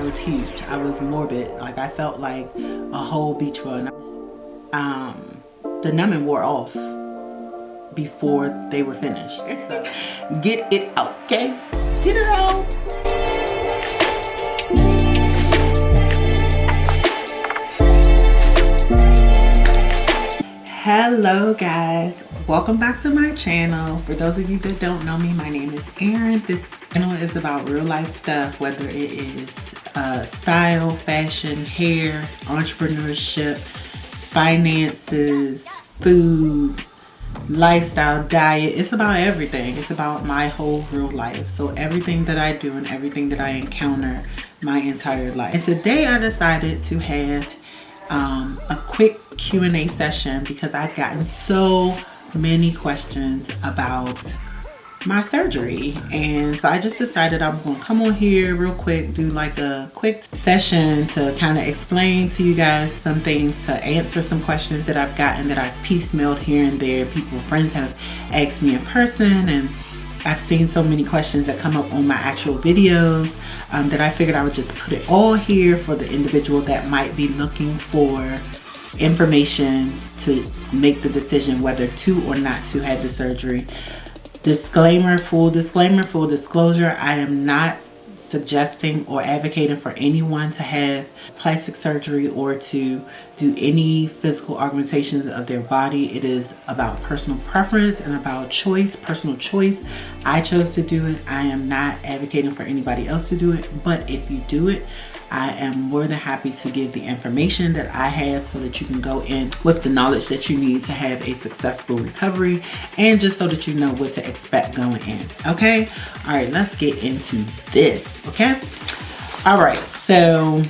was huge. I was morbid. Like, I felt like a whole beach ball. The numbing wore off before they were finished. So get it out, okay? Get it out. Hello guys, welcome back to my channel. For those of you that don't know me, my name is Erin. This channel is about real life stuff, whether it is style, fashion, hair, entrepreneurship, finances, food, lifestyle, diet. It's about everything. It's about my whole real life. So everything that I do and everything that I encounter my entire life. And today I decided to have a quick Q&A session because I've gotten so many questions about my surgery, and so I just decided I was going to come on here real quick, do like a quick session to kind of explain to you guys some things, to answer some questions that I've gotten that I've piecemealed here and there. Friends have asked me in person, and I've seen so many questions that come up on my actual videos that I figured I would just put it all here for the individual that might be looking for information to make the decision whether to or not to have the surgery. Disclaimer, full disclosure, I am not suggesting or advocating for anyone to have plastic surgery or to do any physical augmentations of their body. It is about personal preference and about choice, personal choice. I chose to do it. I am not advocating for anybody else to do it, but if you do it, I am more than happy to give the information that I have so that you can go in with the knowledge that you need to have a successful recovery, and just so that you know what to expect going in. Okay? All right, let's get into this. Okay? All right, so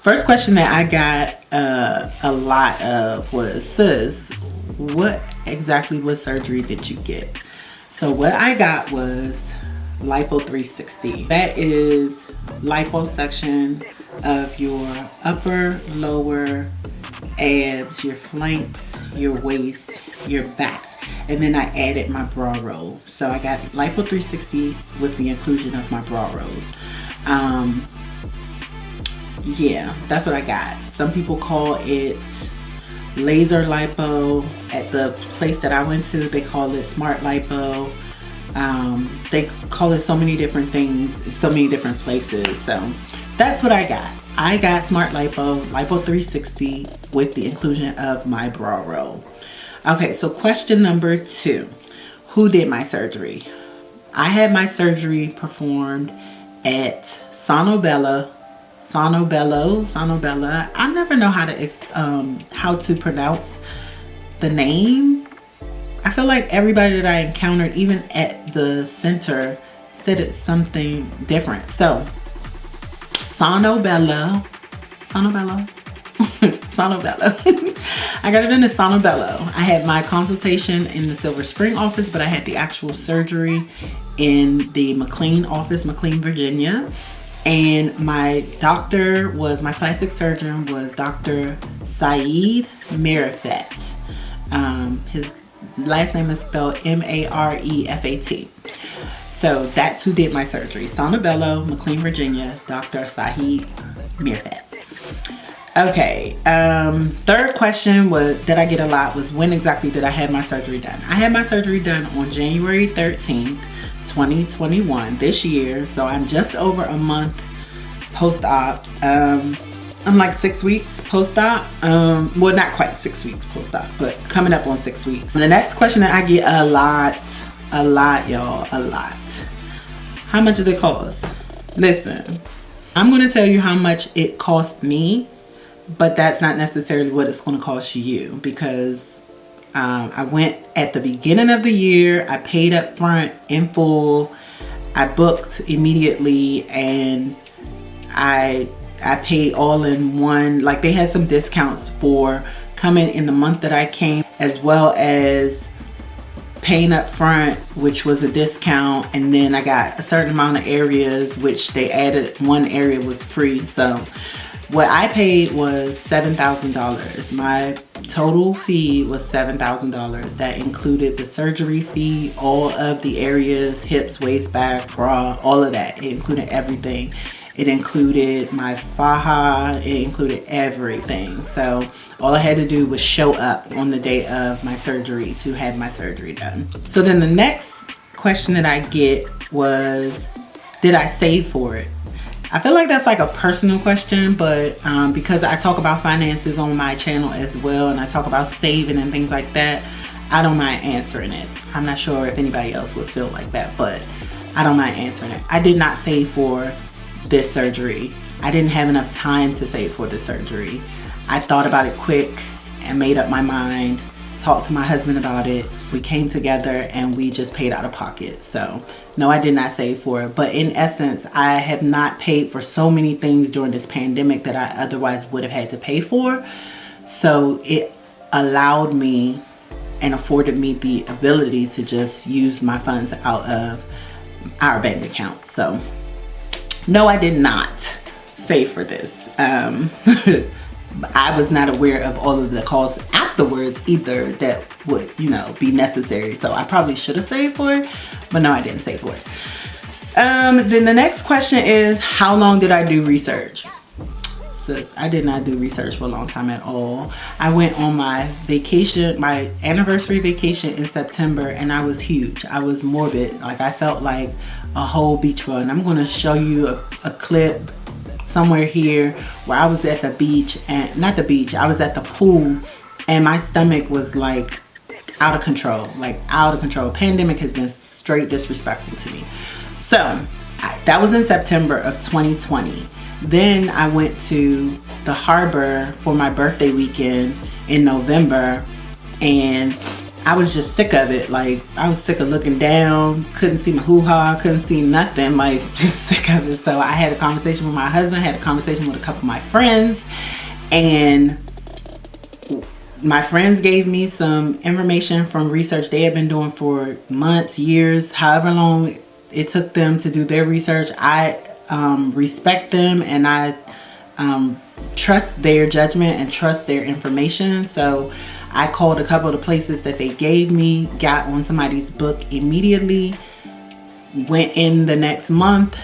first question that I got a lot of was, sis, what exactly what surgery did you get? So what I got was Lipo 360. That is liposuction of your upper, lower abs, your flanks, your waist, your back. And then I added my bra roll. So I got Lipo 360 with the inclusion of my bra rolls. Yeah, that's what I got. Some people call it laser lipo. At the place that I went to, they call it Smart Lipo. They call it so many different things, so many different places. So that's what I got. I got Smart Lipo, Lipo 360 with the inclusion of my bra roll. Okay, so question number 2. Who did my surgery? I had my surgery performed at Sonobello. I never know how to pronounce the name. I feel like everybody that I encountered, even at the center, said it's something different. So, Sonobello. I got it in the Sonobello. I had my consultation in the Silver Spring office, but I had the actual surgery in the McLean office, McLean, Virginia. And my plastic surgeon was Dr. Saeed Marifat. His last name is spelled M-A-R-E-F-A-T. So that's who did my surgery. Sonobello, McLean, Virginia, Dr. Saeed Marifat. Okay, third question that I get a lot was, when exactly did I have my surgery done? I had my surgery done on January 13th, 2021, this year. So I'm just over a month post-op. I'm like 6 weeks post-op. Well, not quite 6 weeks post-op, but coming up on 6 weeks. And the next question that I get a lot, y'all, a lot. How much did it cost? Listen, I'm gonna tell you how much it cost me, but that's not necessarily what it's gonna cost you, because I went at the beginning of the year. I paid up front in full. I booked immediately, and I paid all in one. Like, they had some discounts for coming in the month that I came, as well as paying up front, which was a discount, and then I got a certain amount of areas, which they added one area was free. So what I paid was $7,000. My total fee was $7,000. That included the surgery fee, all of the areas, hips, waist, back, bra, all of that. It included everything. It included my faja, it included everything. So all I had to do was show up on the day of my surgery to have my surgery done. So then the next question that I get was, did I save for it? I feel like that's like a personal question, but because I talk about finances on my channel as well, and I talk about saving and things like that, I don't mind answering it. I'm not sure if anybody else would feel like that, but I don't mind answering it. I did not save for this surgery. I didn't have enough time to save for this surgery. I thought about it quick and made up my mind, talked to my husband about it. We came together and we just paid out of pocket. So no, I did not save for it. But in essence, I have not paid for so many things during this pandemic that I otherwise would have had to pay for. So it allowed me and afforded me the ability to just use my funds out of our bank account. So no, I did not save for this. I was not aware of all of the costs afterwards either that would, you know, be necessary. So I probably should have saved for it, but no, I didn't save for it. Then the next question is, how long did I do research? Sis, I did not do research for a long time at all. I went on my vacation, my anniversary vacation in September, and I was huge. I was morbid. Like, I felt like a whole beach ball. And I'm going to show you a clip somewhere here where I was at the beach, and not the beach, I was at the pool, and my stomach was like out of control, like out of control. Pandemic has been straight disrespectful to me. So that was in September of 2020. Then I went to the harbor for my birthday weekend in November, and I was just sick of it. Like, I was sick of looking down, couldn't see my hoo-ha, couldn't see nothing, like just sick of it. So I had a conversation with my husband, had a conversation with a couple of my friends, and my friends gave me some information from research they had been doing for months, years, however long it took them to do their research. I respect them, and I trust their judgment and trust their information. So I called a couple of the places that they gave me, got on somebody's book immediately, went in the next month,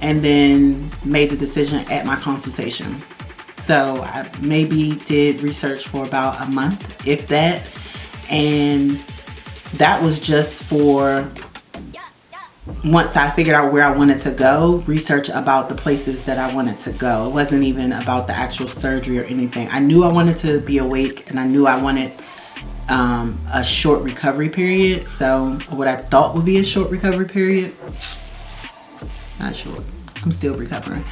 and then made the decision at my consultation. So I maybe did research for about a month, if that, and that was just for once I figured out where I wanted to go, research about the places that I wanted to go. It wasn't even about the actual surgery or anything. I knew I wanted to be awake, and I knew I wanted a short recovery period. So what I thought would be a short recovery period, not short, I'm still recovering.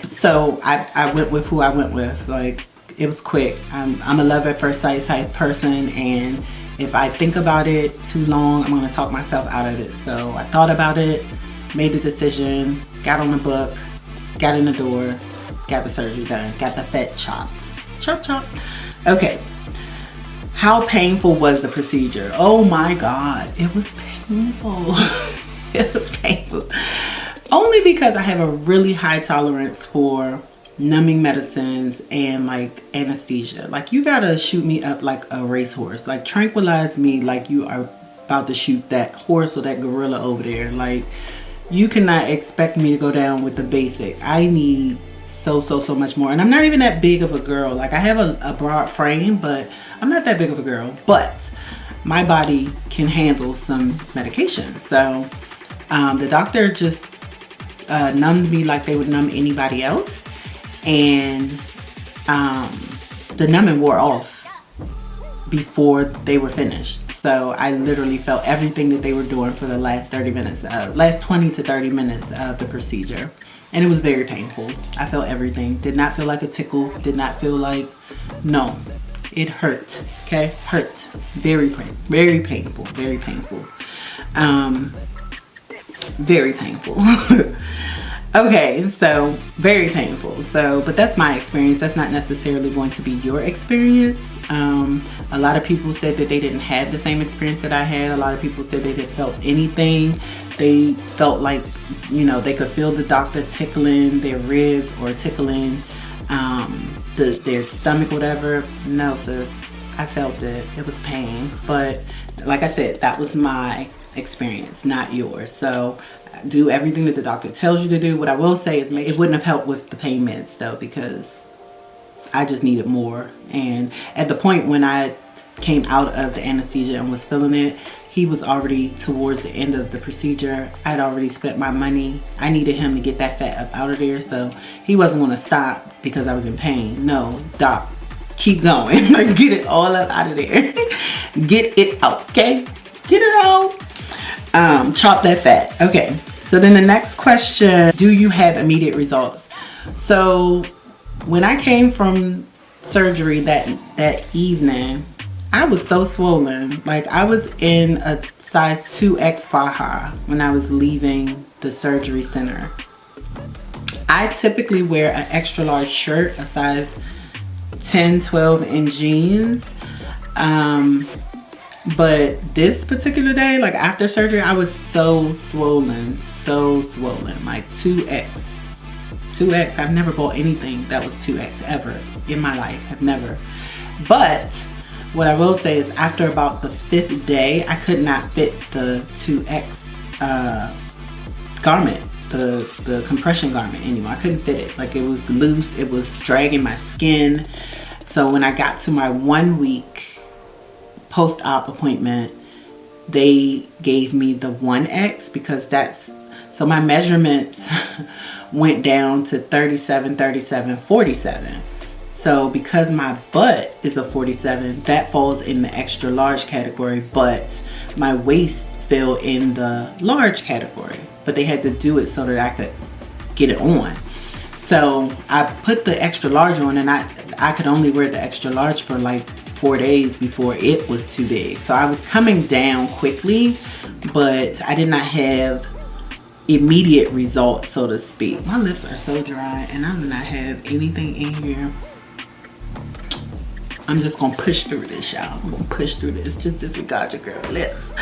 So I went with who I went with. Like, it was quick. I'm a love at first sight type person, and if I think about it too long, I'm going to talk myself out of it. So I thought about it, made the decision, got on the book, got in the door, got the surgery done, got the fat chopped. Chop, chop. Okay. How painful was the procedure? Oh my God. It was painful. It was painful. Only because I have a really high tolerance for numbing medicines and like anesthesia. Like, you gotta shoot me up like a racehorse. Like, tranquilize me like you are about to shoot that horse or that gorilla over there. Like, you cannot expect me to go down with the basic. I need so much more. And I'm not even that big of a girl. Like, I have a broad frame, but I'm not that big of a girl. But my body can handle some medication. So the doctor just numbed me like they would numb anybody else. And the numbing wore off before they were finished. So I literally felt everything that they were doing for the last 20 to 30 minutes of the procedure. And it was very painful. I felt everything. Did not feel like a tickle. Did not feel like, no, it hurt. Okay, hurt. Very painful. Very painful. Very painful. Very painful. Okay, so very painful. So, but that's my experience. That's not necessarily going to be your experience. A lot of people said that they didn't have the same experience that I had. A lot of people said they didn't felt anything. They felt like, you know, they could feel the doctor tickling their ribs or tickling their stomach, whatever. No, sis, I felt it. It was pain. But like I said, that was my experience, not yours. So do everything that the doctor tells you to do. What I will say is it wouldn't have helped with the pain meds though, because I just needed more. And at the point when I came out of the anesthesia and was feeling it, he was already towards the end of the procedure. I'd already spent my money. I needed him to get that fat up out of there, so he wasn't going to stop because I was in pain. No, doc, keep going. Like, get it all up out of there. Get it out, okay? Get it out. Chop that fat. Okay, so then the next question, do you have immediate results? So when I came from surgery that evening, I was so swollen. Like, I was in a size 2X faja when I was leaving the surgery center. I typically wear an extra large shirt, a size 10, 12 in jeans. But this particular day, like after surgery, I was so swollen, like 2X. 2X, I've never bought anything that was 2X ever in my life. I've never. But what I will say is after about the 5th day, I could not fit the 2X garment, the compression garment anymore. I couldn't fit it. Like, it was loose, it was dragging my skin. So when I got to my 1 week post-op appointment, they gave me the 1X because so my measurements went down to 37, 37, 47. So because my butt is a 47, that falls in the extra large category, but my waist fell in the large category. But they had to do it so that I could get it on. So I put the extra large on, and I could only wear the extra large for like 4 days before it was too big. So I was coming down quickly, but I did not have immediate results, so to speak. My lips are so dry, and I do not have anything in here. I'm just gonna push through this, y'all. I'm gonna push through this. Just disregard your girl lips.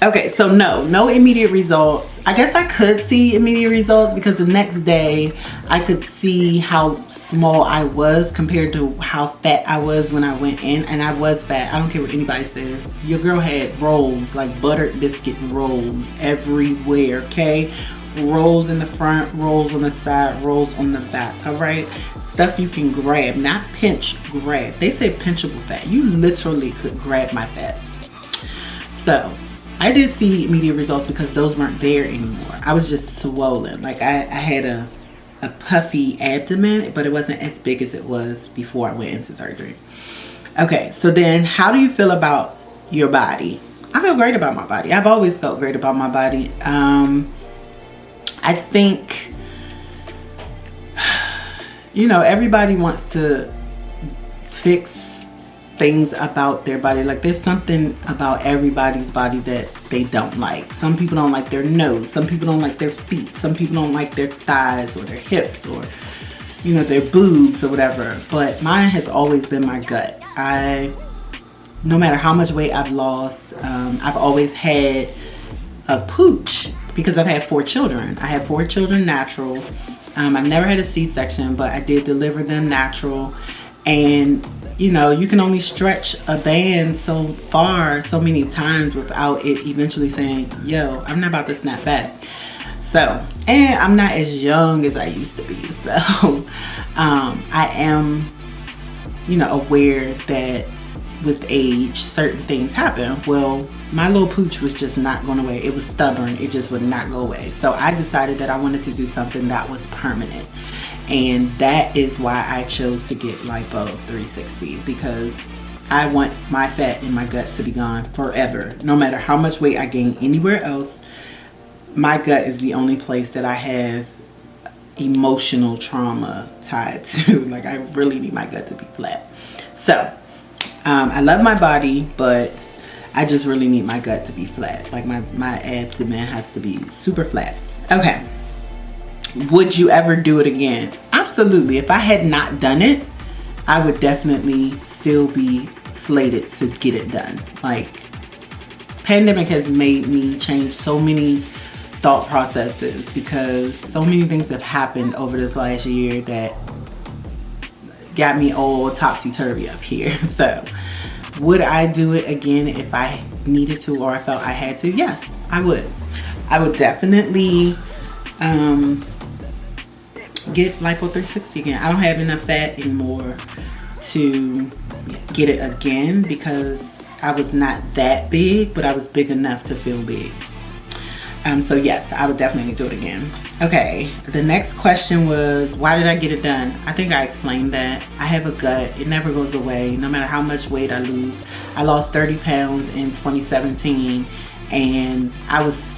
Okay, so no immediate results. I guess I could see immediate results because the next day I could see how small I was compared to how fat I was when I went in. And I was fat. I don't care what anybody says. Your girl had rolls, like buttered biscuit rolls everywhere, okay? Rolls in the front, rolls on the side, rolls on the back, all right? Stuff you can grab, not pinch, grab. They say pinchable fat. You literally could grab my fat. So I did see immediate results because those weren't there anymore. I was just swollen. Like, I had a puffy abdomen, but it wasn't as big as it was before I went into surgery. Okay, so then how do you feel about your body? I feel great about my body. I've always felt great about my body. I think, you know, everybody wants to fix things about their body. Like, there's something about everybody's body that they don't like. Some people don't like their nose. Some people don't like their feet. Some people don't like their thighs or their hips or, you know, their boobs or whatever. But mine has always been my gut. No matter how much weight I've lost, I've always had a pooch because I've had 4 children. I had 4 children natural. I've never had a C-section, but I did deliver them natural. And you know, you can only stretch a band so far, so many times without it eventually saying, yo, I'm not about to snap back. So, and I'm not as young as I used to be. So, I am, you know, aware that with age, certain things happen. Well, my little pooch was just not going away. It was stubborn. It just would not go away. So I decided that I wanted to do something that was permanent. And that is why I chose to get Lipo 360, because I want my fat in my gut to be gone forever. No matter how much weight I gain anywhere else, my gut is the only place that I have emotional trauma tied to. Like, I really need my gut to be flat. So, I love my body, but I just really need my gut to be flat. Like, my abdomen has to be super flat. Okay. Would you ever do it again? Absolutely. If I had not done it, I would definitely still be slated to get it done. Like, pandemic has made me change so many thought processes because so many things have happened over this last year that got me all topsy-turvy up here. So, would I do it again if I needed to or I felt I had to? Yes, I would. I would definitely get Lipo 360 again. I don't have enough fat anymore to get it again because I was not that big, but I was big enough to feel big. So yes, I would definitely do it again. Okay, the next question was, why did I get it done? I think I explained that. I have a gut. It never goes away, no matter how much weight I lose. I lost 30 pounds in 2017, and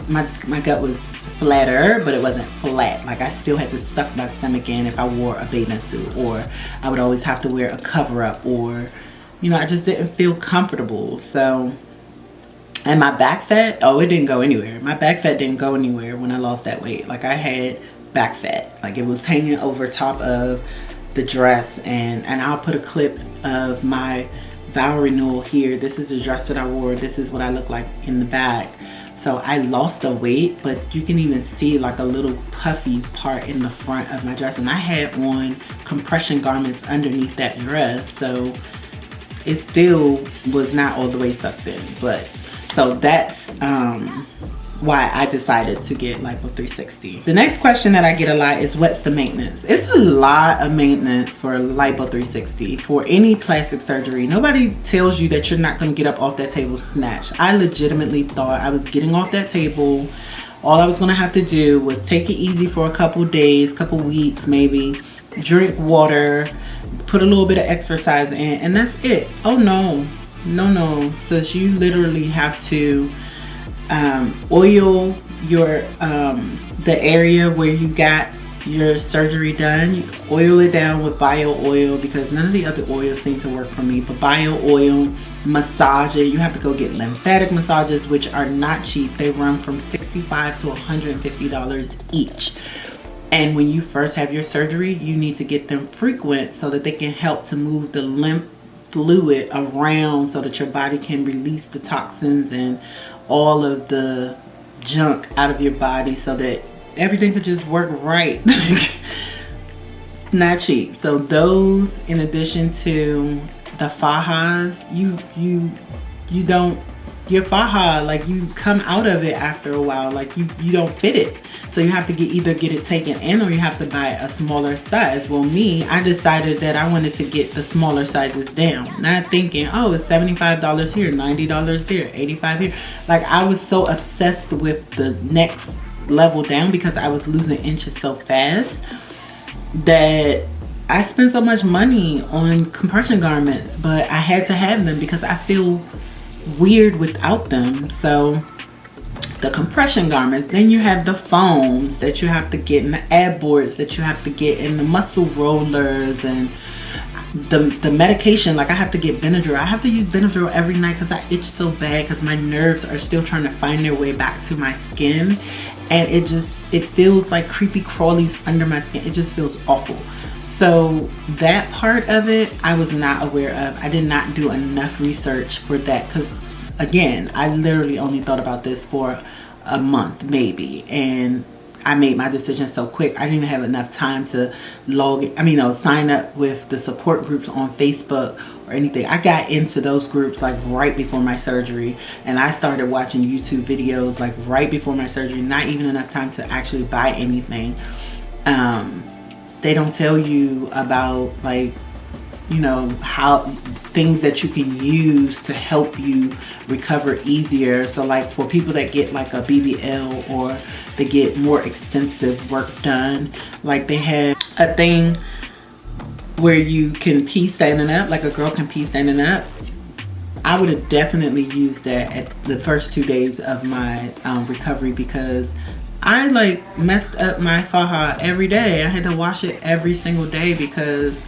my gut was flatter, but it wasn't flat. Like, I still had to suck my stomach in if I wore a bathing suit, or I would always have to wear a cover up, or, you know, I just didn't feel comfortable. So, and my back fat, oh, it didn't go anywhere. My back fat didn't go anywhere when I lost that weight. Like, I had back fat. Like, it was hanging over top of the dress. And I'll put a clip of my vow renewal here. This is the dress that I wore. This is what I look like in the back. So I lost the weight, but you can even see like a little puffy part in the front of my dress. And I had on compression garments underneath that dress. So it still was not all the way sucked in, but so that's why I decided to get Lipo 360. The next question that I get a lot is, what's the maintenance? It's a lot of maintenance for Lipo 360. For any plastic surgery, nobody tells you that you're not going to get up off that table snatched. I legitimately thought I was getting off that table. All I was going to have to do was take it easy for a couple days, couple weeks maybe, drink water, put a little bit of exercise in, and that's it. Oh no. No, sis, you literally have to oil your the area where you got your surgery done. You oil it down with bio oil, because none of the other oils seem to work for me, but bio oil, massage it. You have to go get lymphatic massages, which are not cheap. They run from $65 to $150 each. And when you first have your surgery, you need to get them frequent so that they can help to move the lymph fluid around so that your body can release the toxins and all of the junk out of your body so that everything could just work right. It's not cheap. So those, in addition to the fajas, you don't, your faja, like, you come out of it after a while, like you don't fit it. So you have to either get it taken in, or you have to buy a smaller size. Well, I decided that I wanted to get the smaller sizes down. Not thinking, oh, it's $75 here, $90 there, $85 here. Like, I was so obsessed with the next level down because I was losing inches so fast that I spent so much money on compression garments, but I had to have them because I feel weird without them. So the compression garments, then you have the foams that you have to get, and the ab boards that you have to get, and the muscle rollers, and the medication. Like, I have to get Benadryl. I have to use Benadryl every night because I itch so bad, because my nerves are still trying to find their way back to my skin, and it feels like creepy crawlies under my skin. It just feels awful. So that part of it, I was not aware of. I did not do enough research for that, because again, I literally only thought about this for a month maybe, and I made my decision so quick. I didn't even have enough time to sign up with the support groups on Facebook or anything. I got into those groups like right before my surgery, and I started watching YouTube videos like right before my surgery. Not even enough time to actually buy anything. They don't tell you about, like, you know, how things that you can use to help you recover easier. So like, for people that get like a BBL, or they get more extensive work done, like, they have a thing where you can pee standing up, like a girl can pee standing up. I would have definitely used that at the first 2 days of my recovery, because I like messed up my faja every day. I had to wash it every single day because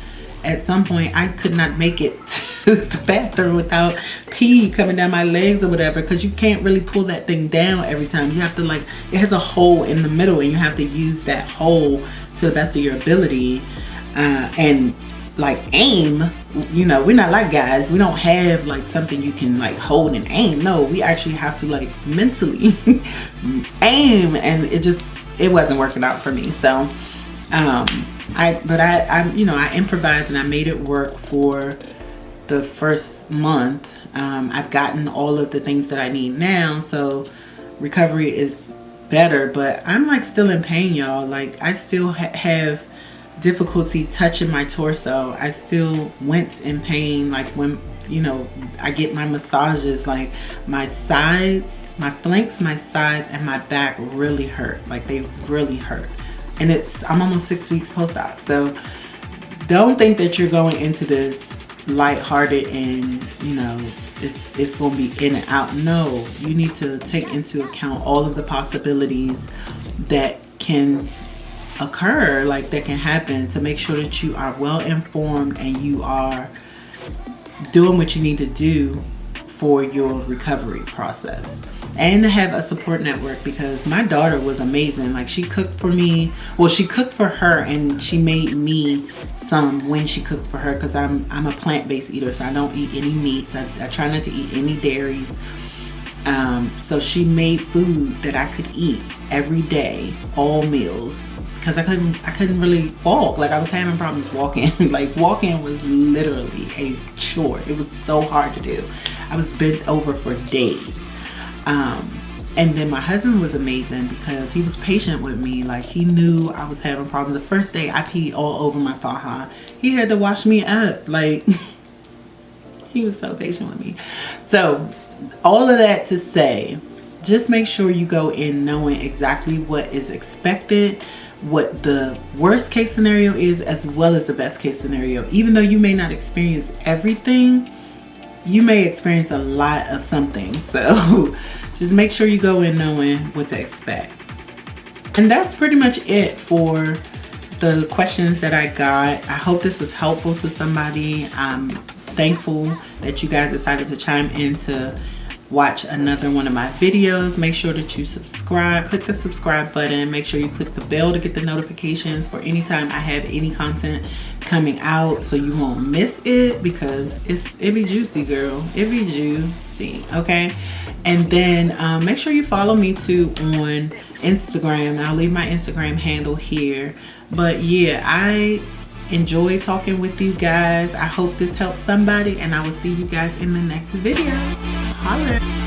at some point I could not make it to the bathroom without pee coming down my legs or whatever, because you can't really pull that thing down every time. You have to, like, it has a hole in the middle, and you have to use that hole to the best of your ability, and like aim. You know, we're not like guys. We don't have like something you can like hold and aim. No, we actually have to like mentally aim, and it wasn't working out for me. So I improvised and I made it work for the first month. I've gotten all of the things that I need now, so recovery is better, but I'm like still in pain, y'all. Like I still have difficulty touching my torso. I still wince in pain, like when, you know, I get my massages. Like my sides, my flanks, my sides, and my back really hurt. Like they really hurt. And I'm almost 6 weeks post-op. So don't think that you're going into this lighthearted and, you know, it's going to be in and out. No, you need to take into account all of the possibilities that can occur, like that can happen, to make sure that you are well informed and you are doing what you need to do for your recovery process, and to have a support network. Because my daughter was amazing. Like she cooked for me. Well, she cooked for her and she made me some when she cooked for her, because I'm a plant-based eater, so I don't eat any meats. I try not to eat any dairies. So she made food that I could eat every day, all meals, because I couldn't really walk. Like I was having problems walking. Like walking was literally a chore. It was so hard to do. I was bent over for days. And then my husband was amazing because he was patient with me. Like he knew I was having problems. The first day I peed all over my faja. He had to wash me up. Like he was so patient with me. So all of that to say, just make sure you go in knowing exactly what is expected, what the worst case scenario is, as well as the best case scenario. Even though you may not experience everything, you may experience a lot of something. So just make sure you go in knowing what to expect. And that's pretty much it for the questions that I got. I hope this was helpful to somebody. I'm thankful that you guys decided to chime in to watch another one of my videos. Make sure that you subscribe. Click the subscribe button. Make sure you click the bell to get the notifications for anytime I have any content coming out, so you won't miss it, because it be juicy, girl. It be juicy, okay? And then make sure you follow me too on Instagram. I'll leave my Instagram handle here. But yeah, I enjoy talking with you guys. I hope this helps somebody, and I will see you guys in the next video. Holler.